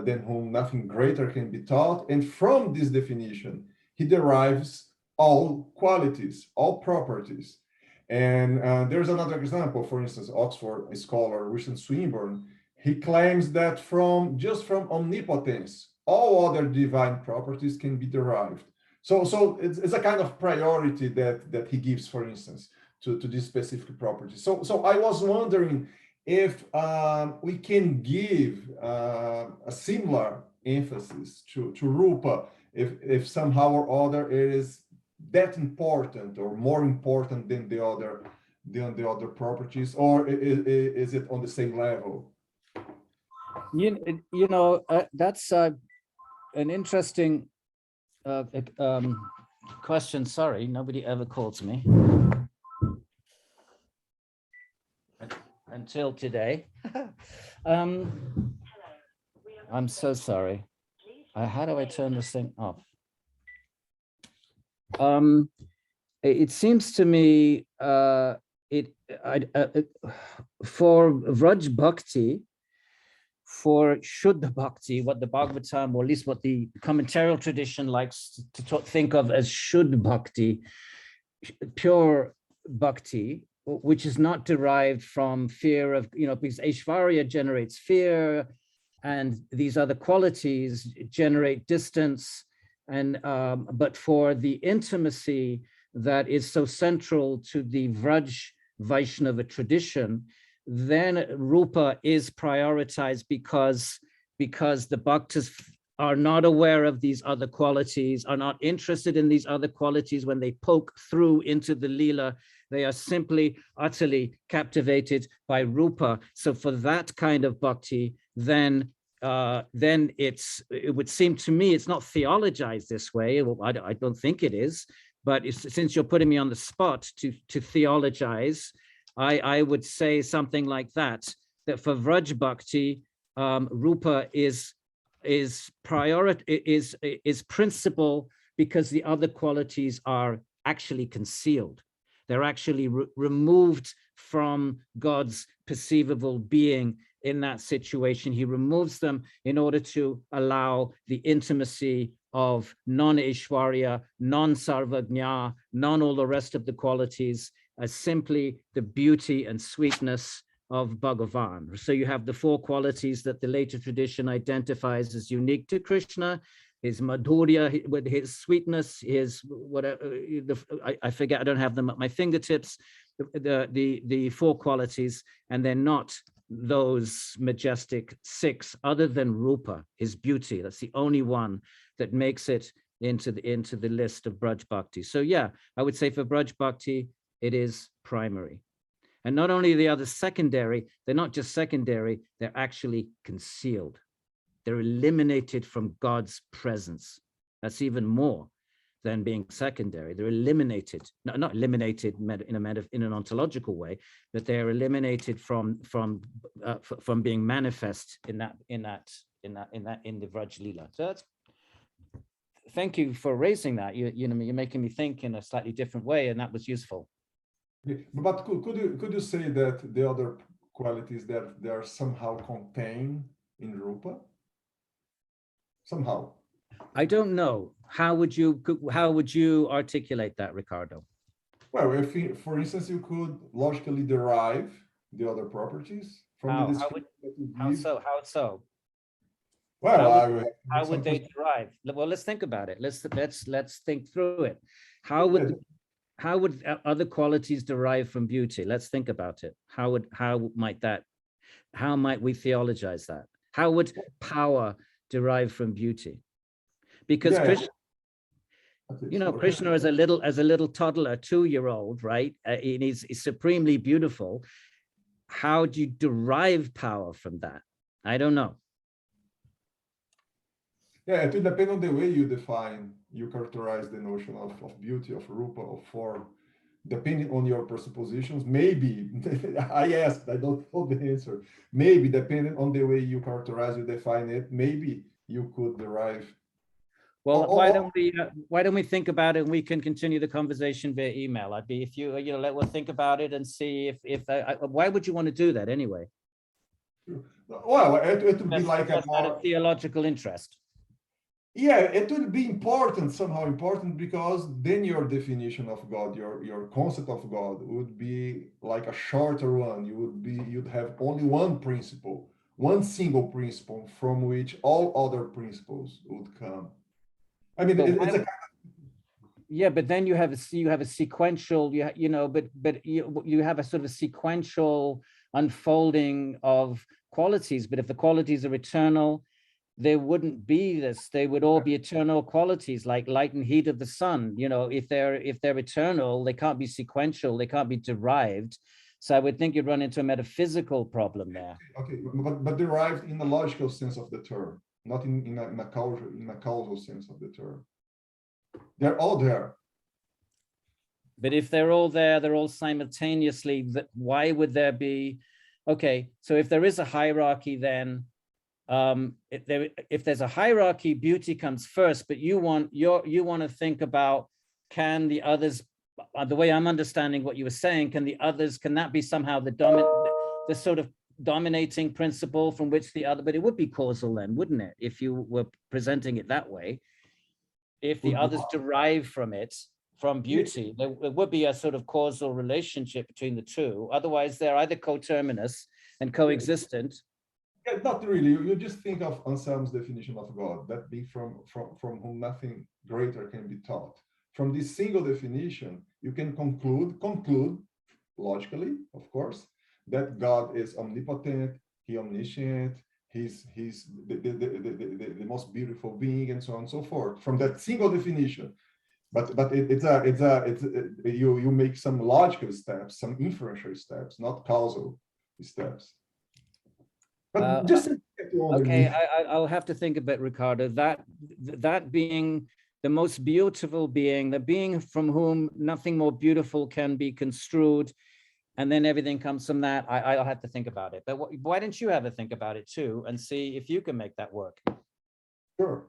than whom nothing greater can be taught. And from this definition, he derives all qualities, all properties. And there's another example, for instance, Oxford scholar Richard Swinburne, he claims that just from omnipotence, all other divine properties can be derived. So it's a kind of priority that he gives, for instance, to these specific properties. So I was wondering if we can give a similar emphasis to rupa, if somehow or other it is that important or more important than the other properties, or is it on the same level? You know, that's an interesting question. Sorry, nobody ever calls me until today. I'm so sorry. How do I turn this thing off? It seems to me for Vraj Bhakti, for Shuddha Bhakti, what the Bhagavatam, or at least what the commentarial tradition likes to think of as Shuddha Bhakti, pure Bhakti, which is not derived from fear of, because Aishvarya generates fear, and these other qualities generate distance. And but for the intimacy that is so central to the Vraj Vaishnava tradition, then rupa is prioritized because the bhaktas are not aware of these other qualities, are not interested in these other qualities. When they poke through into the lila, they are simply utterly captivated by rupa. So for that kind of bhakti, then it would seem to me it's not theologized this way. I don't think it is, but since you're putting me on the spot to theologize, I would say something like that for Vraj Bhakti, rupa is principal because the other qualities are actually concealed. They're actually removed from God's perceivable being in that situation. He removes them in order to allow the intimacy of non-Ishwarya, non-Sarvajna, non-all the rest of the qualities, as simply the beauty and sweetness of Bhagavan. So you have the four qualities that the later tradition identifies as unique to Krishna: his madhurya, with his sweetness, his whatever, I forget, I don't have them at my fingertips, the four qualities, and they're not those majestic six, other than Rupa, his beauty. That's the only one that makes it into the list of Braj Bhakti. So yeah, I would say for Braj Bhakti, it is primary. And not only are the others secondary, they're not just secondary, they're actually concealed. They're eliminated from God's presence. That's even more than being secondary. They're eliminated, not eliminated in an ontological way, but they're eliminated from being manifest in the Vraj Lila. So that's, thank you for raising that. You're making me think in a slightly different way, and that was useful. But could you say that the other qualities that they are somehow contained in Rupa? Somehow. I don't know. How would you articulate that, Ricardo? Well, if, for instance, you could logically derive the other properties from the description that you give. How so? Well, how would they derive? Well, let's think about it. Let's think through it. How would other qualities derive from beauty? Let's think about it. How might we theologize that? How would power derive from beauty? Because Krishna, Krishna as a little toddler, 2-year-old, right? He's supremely beautiful. How do you derive power from that? I don't know. Yeah, it will depend on the way you characterize the notion of beauty, of rupa, of form, depending on your presuppositions. Maybe, I asked, I don't know the answer. Maybe, depending on the way you characterize, you define it, maybe you could derive. Well, why don't we think about it, and we can continue the conversation via email. I'd be, if we'll think about it and see if why would you want to do that anyway? Well, it would be like a theological interest. Yeah, it would be somehow important, because then your definition of God, your concept of God would be like a shorter one. You'd have only one principle, one single principle from which all other principles would come. I mean, it's a kind of... Yeah, but then you have a sequential, but you have a sort of sequential unfolding of qualities. But if the qualities are eternal, there wouldn't be this. They would all be eternal qualities, like light and heat of the sun. If they're eternal, they can't be sequential. They can't be derived. So I would think you'd run into a metaphysical problem there. Okay, but derived in the logical sense of the term, not in a causal sense of the term. They're all there. But if they're all there, they're all simultaneously. Why would there be? Okay, so if there is a hierarchy, then if there's a hierarchy, beauty comes first. But you want to think about, can the others? The way I'm understanding what you were saying, can that be somehow the sort of dominating principle from which the other? But it would be causal then, wouldn't it? If you were presenting it that way, if the others derive from it, from beauty, there would be a sort of causal relationship between the two. Otherwise, they're either coterminous and coexistent. Yeah, not really. You just think of Anselm's definition of God, that being from whom nothing greater can be taught. From this single definition, you can conclude logically, of course, that God is omnipotent, He's omniscient, He's the most beautiful being, and so on and so forth. From that single definition, but you make some logical steps, some inferential steps, not causal steps. But just okay, I'll have to think a bit, Ricardo. That being the most beautiful being, the being from whom nothing more beautiful can be construed, and then everything comes from that. I'll have to think about it. But why don't you have a think about it too, and see if you can make that work? Sure.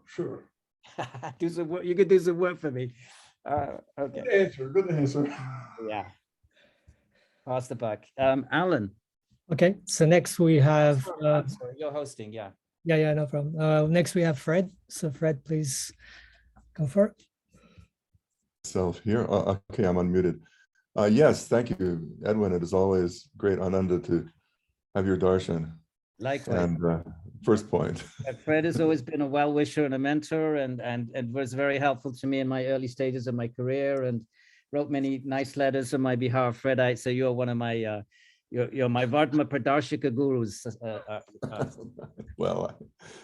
Do some work. You could do some work for me. Okay. Good answer. Yeah. Pass the buck. Alan. Okay, so next we have, Sorry, you're hosting, yeah. yeah, no problem. Next we have Fred. So Fred, please go for it. Self here. Okay, I'm unmuted. Yes, thank you, Edwin. It is always great ananda to have your darshan. Likewise. And first point. Fred has always been a well-wisher and a mentor, and was very helpful to me in my early stages of my career, and wrote many nice letters on my behalf. Fred, I say you're one of my you're my Vardhma Pradarshika gurus. Well, I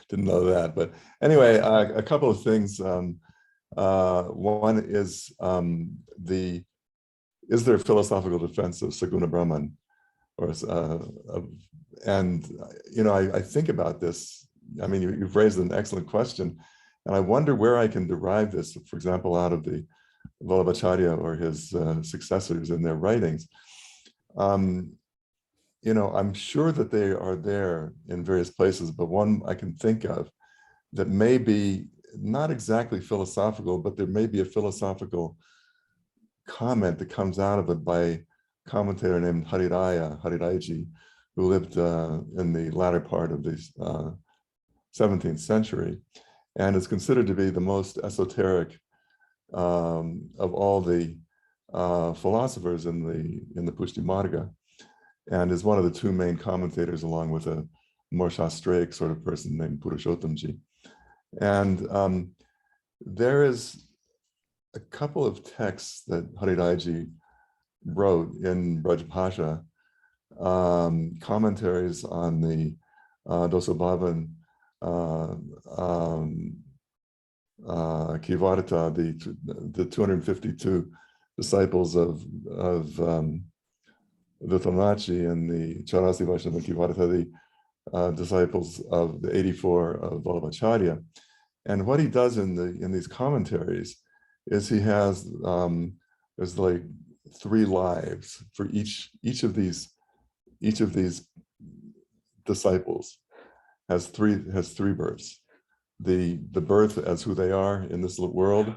didn't know that, but anyway, a couple of things. One is is there a philosophical defense of Saguna Brahman, or and you know, I think about this. I mean, you've raised an excellent question, and I wonder where I can derive this. For example, out of the Vallabhacharya or his successors in their writings. You know, I'm sure that they are there in various places, but one I can think of that may be not exactly philosophical, but there may be a philosophical comment that comes out of it by a commentator named Harirayaji, who lived in the latter part of the 17th century, and is considered to be the most esoteric of all the philosophers in the Pushti Marga, and is one of the two main commentators, along with a more Shastraic sort of person named Purushottamji. And there is a couple of texts that Harirayaji wrote in Brajbhasha, commentaries on the Dosabhavan Kivarta, the 252 disciples of Vithanachi, and the Charasi Vaishnava Kivarta, the disciples of the 84 of Vallabhacharya. And what he does in these commentaries is he has there's like 3 lives for each of these disciples has three births. The birth as who they are in this world,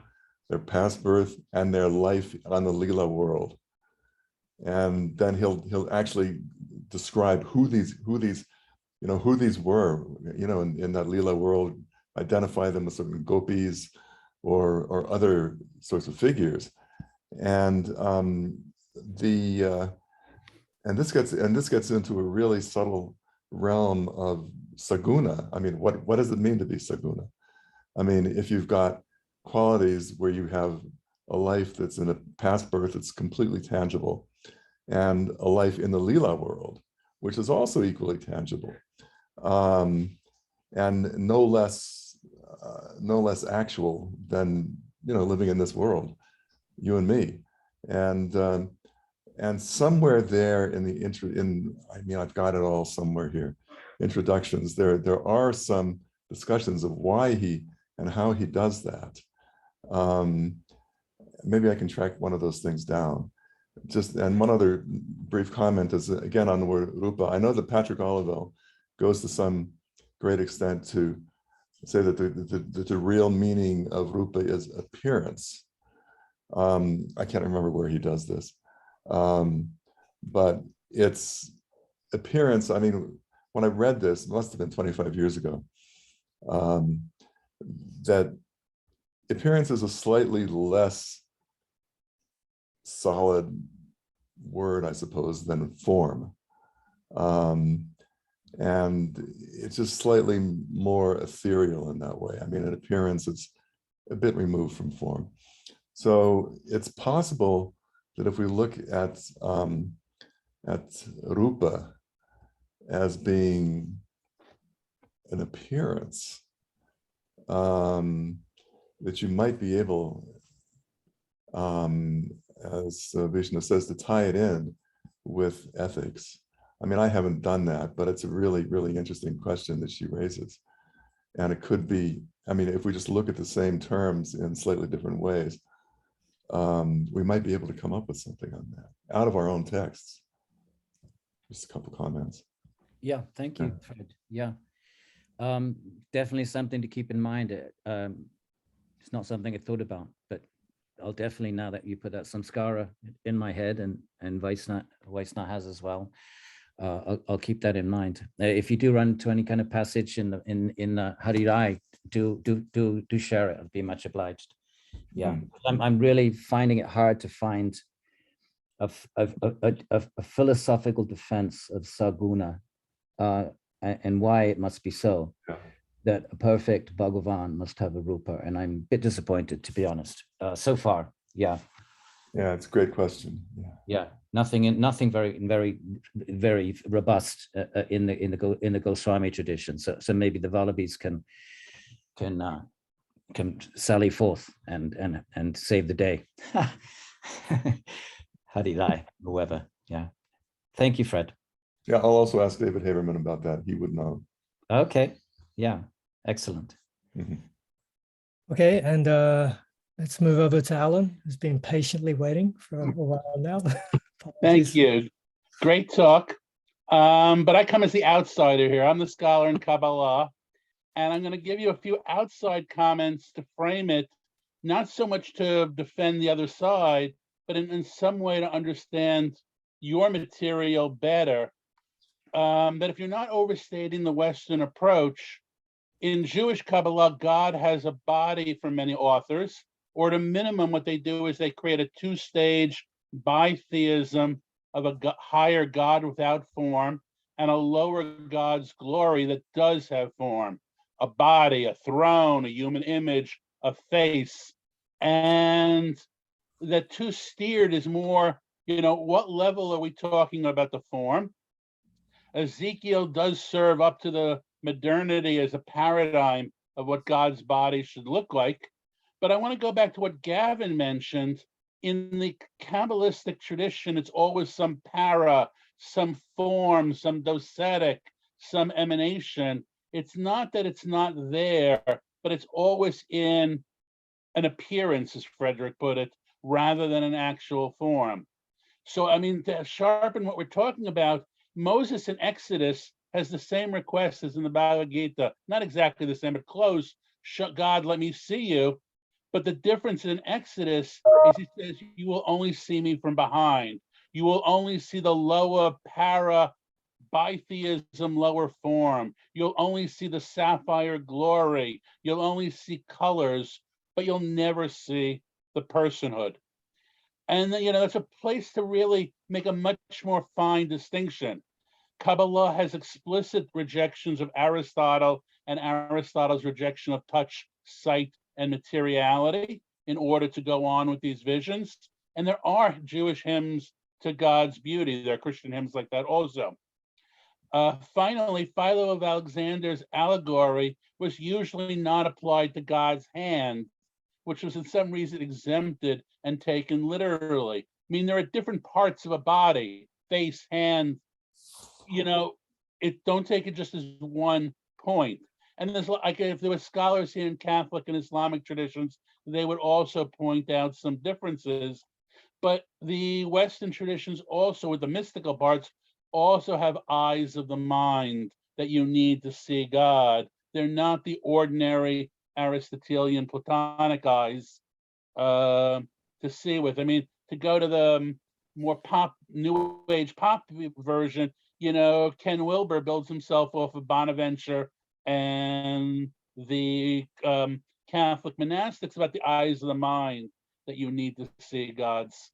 their past birth, and their life on the Leela world. And then he'll actually describe who these were, in that Leela world, identify them as certain gopis or other sorts of figures. And this gets into a really subtle realm of saguna. I mean, what does it mean to be saguna? I mean, if you've got qualities where you have a life that's in a past birth that's completely tangible, and a life in the Leela world, which is also equally tangible, and no less actual than living in this world, you and me, and somewhere there in the I've got it all somewhere here. Introductions. There are some discussions of why he and how he does that. Maybe I can track one of those things down. And one other brief comment is, again, on the word rupa. I know that Patrick Olivelle goes to some great extent to say that the real meaning of rupa is appearance. I can't remember where he does this, but it's appearance. I mean, when I read this, it must have been 25 years ago, that appearance is a slightly less solid word, I suppose, than form. And it's just slightly more ethereal in that way. I mean, an appearance is a bit removed from form. So it's possible that if we look at rupa as being an appearance, that you might be able, as Vishnu says, to tie it in with ethics. I mean, I haven't done that, but it's a really, really interesting question that she raises. And it could be, I mean, if we just look at the same terms in slightly different ways, we might be able to come up with something on that out of our own texts. Just a couple comments. Yeah, thank you, Fred. Yeah, definitely something to keep in mind. It's not something I thought about, but I'll definitely, now that you put that samskara in my head, and Vaiṣṇa has as well. I'll keep that in mind. If you do run into any kind of passage in Haridai, do share it. I'd be much obliged. Yeah, I'm really finding it hard to find a philosophical defense of Saguna and why it must be so. Yeah. That a perfect Bhagavan must have a Rupa, and I'm a bit disappointed, to be honest, so far. Yeah. Yeah, it's a great question. Yeah. Yeah, nothing very robust in the Goswami tradition. So maybe the Vallabhis can sally forth and save the day. Haridai, whoever. Yeah. Thank you, Fred. Yeah, I'll also ask David Haberman about that. He would know. Okay. Yeah. Excellent. Okay, and let's move over to Alan, who's been patiently waiting for a while now. Thank you. Great talk. But I come as the outsider here. I'm the scholar in Kabbalah, and I'm going to give you a few outside comments to frame it, not so much to defend the other side, but in some way to understand your material better. That if you're not overstating the Western approach, in Jewish Kabbalah, God has a body for many authors, or at a minimum, what they do is they create a two-stage bitheism of a higher God without form and a lower God's glory that does have form, a body, a throne, a human image, a face. And that two-steered is more, what level are we talking about the form? Ezekiel does serve up to the modernity as a paradigm of what God's body should look like. But I want to go back to what Gavin mentioned. In the Kabbalistic tradition, it's always some para, some form, some docetic, some emanation. It's not that it's not there, but it's always in an appearance, as Frederick put it, rather than an actual form. So, to sharpen what we're talking about, Moses in Exodus has the same request as in the Bhagavad Gita, not exactly the same, but close. God, let me see you. But the difference in Exodus is he says, you will only see me from behind. You will only see the lower para bitheism, lower form. You'll only see the sapphire glory. You'll only see colors, but you'll never see the personhood. And that's a place to really make a much more fine distinction. Kabbalah has explicit rejections of Aristotle and Aristotle's rejection of touch, sight, and materiality in order to go on with these visions. And there are Jewish hymns to God's beauty. There are Christian hymns like that also. Finally, Philo of Alexander's allegory was usually not applied to God's hand, which was in some reason exempted and taken literally. There are different parts of a body, face, hand, don't take it just as one point. And there's if there were scholars here in Catholic and Islamic traditions, they would also point out some differences. But the Western traditions also, with the mystical parts, also have eyes of the mind that you need to see God. They're not the ordinary Aristotelian Platonic eyes to see with. To go to the more new age pop version, Ken Wilber builds himself off of Bonaventure and the Catholic monastics about the eyes of the mind that you need to see God's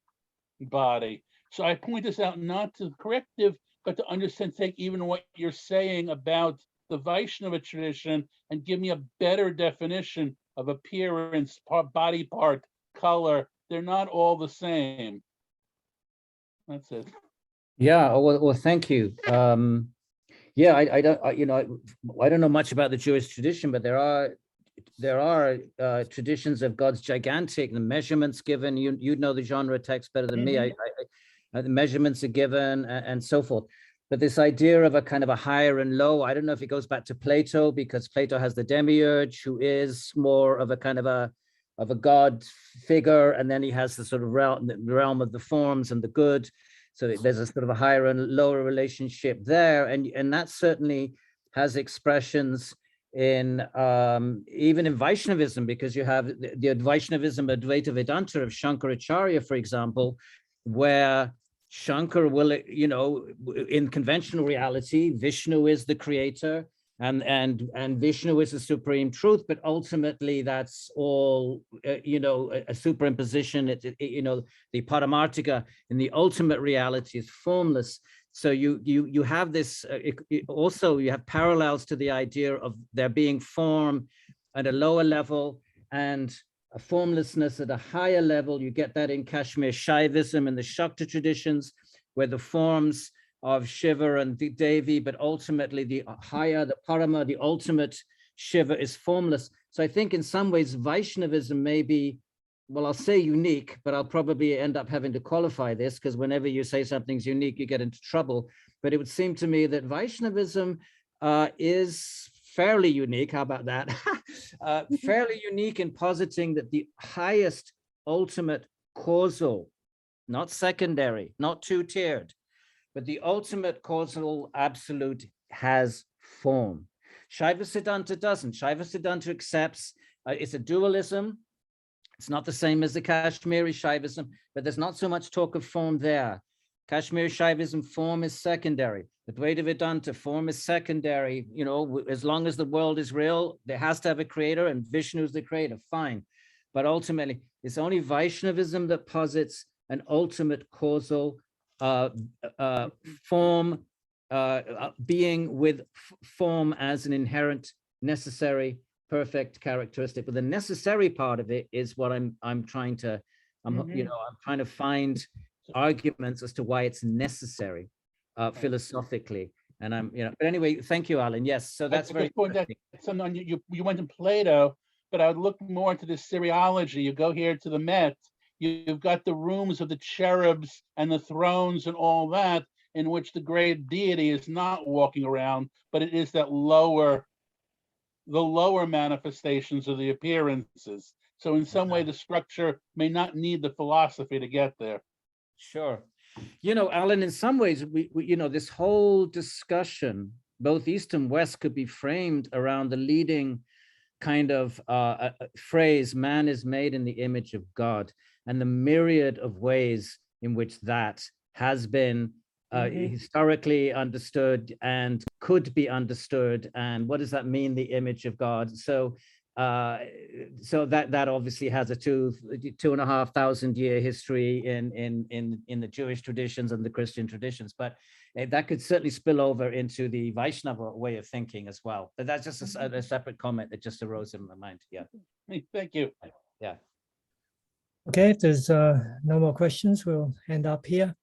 body. So I point this out not to corrective, but to understand, take even what you're saying about the Vaishnava tradition and give me a better definition of appearance, body part, color. They're not all the same. That's it. Yeah. Well, thank you. Yeah, I don't know much about the Jewish tradition, but there are traditions of God's gigantic, the measurements given. You know the genre text better than me. The measurements are given and so forth. But this idea of a kind of a higher and low, I don't know if it goes back to Plato, because Plato has the demiurge, who is more of a kind of a God figure, and then he has the sort of realm of the forms and the good. So there's a sort of a higher and lower relationship there, and that certainly has expressions in even in Vaishnavism, because you have the Vaishnavism Advaita Vedanta of Shankaracharya, for example, where Shankar will, in conventional reality, Vishnu is the creator, and Vishnu is the supreme truth, but ultimately that's all, a superimposition. The Paramartika in the ultimate reality is formless. So you have this, also you have parallels to the idea of there being form at a lower level and a formlessness at a higher level. You get that in Kashmir Shaivism and the Shakta traditions, where the forms of Shiva and Devi, but ultimately the higher, the Parama, the ultimate Shiva is formless. So I think in some ways Vaishnavism may be, well, I'll say unique, but I'll probably end up having to qualify this, because whenever you say something's unique, you get into trouble. But it would seem to me that Vaishnavism is fairly unique. How about that? Fairly unique in positing that the highest ultimate causal, not secondary, not two-tiered, but the ultimate causal absolute has form. Shaiva Siddhanta doesn't. Shaiva Siddhanta accepts it's a dualism. It's not the same as the Kashmiri Shaivism, but there's not so much talk of form there. Kashmiri Shaivism, form is secondary. Advaita Vedanta, form is secondary. As long as the world is real, there has to have a creator, and Vishnu is the creator, fine. But ultimately, it's only Vaishnavism that posits an ultimate causal form, being with form as an inherent, necessary, perfect characteristic. But the necessary part of it is what I'm trying to, I'm trying to find arguments as to why it's necessary philosophically. And but anyway, thank you, Alan. Yes, so that's very interesting. You went to Plato, but I would look more to the Syriology. You go here to the Met, you've got the rooms of the cherubs and the thrones and all that, in which the great deity is not walking around, but it is that the lower manifestations of the appearances. So in some way, the structure may not need the philosophy to get there. Sure. Alan, in some ways, we this whole discussion, both East and West, could be framed around the leading kind of phrase, man is made in the image of God, and the myriad of ways in which that has been historically understood and could be understood. And what does that mean, the image of God? So that obviously has a 2,500 year history in the Jewish traditions and the Christian traditions, but that could certainly spill over into the Vaishnava way of thinking as well. But that's just a separate comment that just arose in my mind. Yeah. Thank you. Yeah. Okay, if there's no more questions, we'll end up here.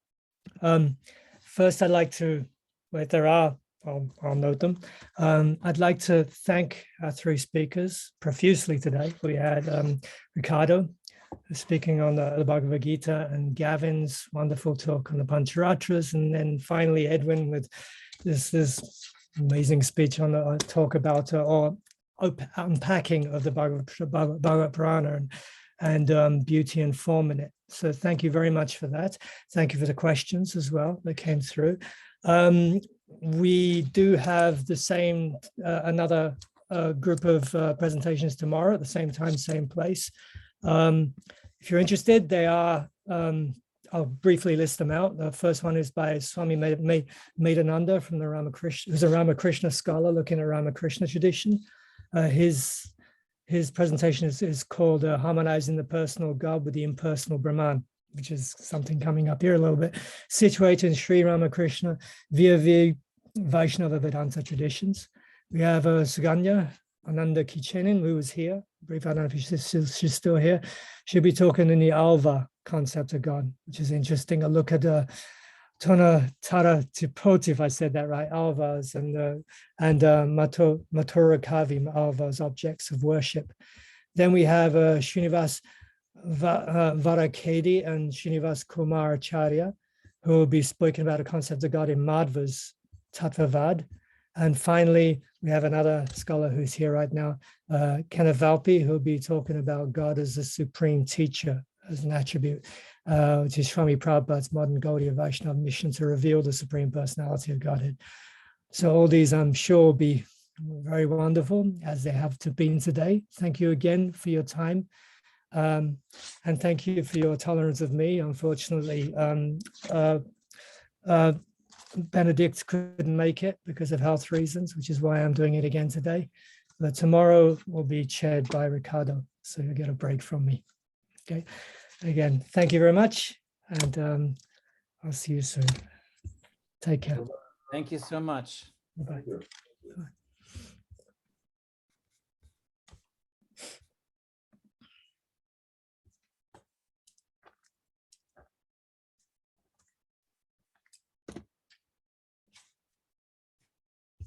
First, I'd like to, if there are, I'll note them. I'd like to thank our three speakers profusely today. We had Ricardo speaking on the Bhagavad Gita, and Gavin's wonderful talk on the Pancharatras, and then finally Edwin with this amazing speech on the talk about unpacking of the Bhagavata Purāṇa and beauty and form in it. So thank you very much for that. Thank you for the questions as well that came through. We do have the same, another group of presentations tomorrow at the same time, same place. If you're interested, they are, I'll briefly list them out. The first one is by Swami Maidananda from the Ramakrishna, who's a Ramakrishna scholar looking at Ramakrishna tradition. His presentation is called Harmonizing the Personal God with the Impersonal Brahman, which is something coming up here a little bit, situated in Sri Ramakrishna via Vaishnava Vedanta traditions. We have Suganya Ananda Kichenin, who was here. Brief, I don't know if she's still here. She'll be talking in the Alva concept of God, which is interesting. A look at Tona Tara Tipoti, if I said that right, Alvas, and Mathura Kavi, Alvas, objects of worship. Then we have Srinivas Varakedi and Srinivas Kumar Acharya, who will be speaking about a concept of God in Madhva's Tattvavad. And finally, we have another scholar who's here right now, Kenneth Valpi, who'll be talking about God as the supreme teacher, as an attribute, which is Swami Prabhupada's modern Gaudiya Vaishnava mission to reveal the supreme personality of Godhead. So all these, I'm sure, will be very wonderful, as they have been today. Thank you again for your time. And thank you for your tolerance of me. Unfortunately, Benedict couldn't make it because of health reasons, which is why I'm doing it again today. But tomorrow will be chaired by Ricardo, so you'll get a break from me. Okay. Again, thank you very much, and I'll see you soon. Take care. Thank you so much. Bye. Thank you.